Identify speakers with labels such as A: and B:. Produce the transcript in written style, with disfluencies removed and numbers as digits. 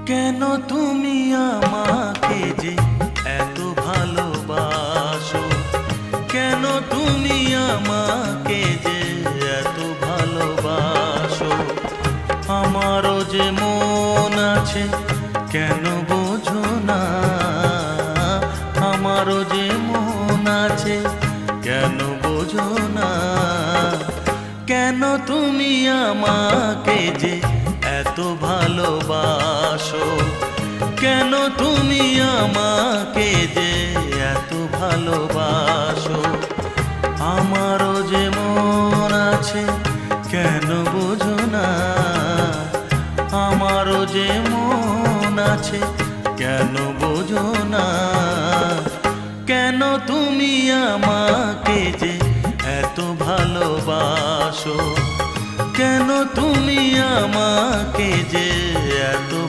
A: কেন তুমি আমাকে যে এত ভালোবাসো, কেন তুমি আমাকে যে এত ভালোবাসো। আমারও যে মন আছে কেন বোঝো না, আমারও যে মন আছে কেন বোঝো না। কেন তুমি আমাকে যে এত ভালোবাসো, কেন তুমি আমাকে যে এত ভালোবাসো। আমারও যে মন আছে কেন বোঝো না, আমারও যে মন আছে কেন বোঝো না। কেন তুমি আমাকে যে এত ভালোবাসো, কেন তুমি আমাকে যে এত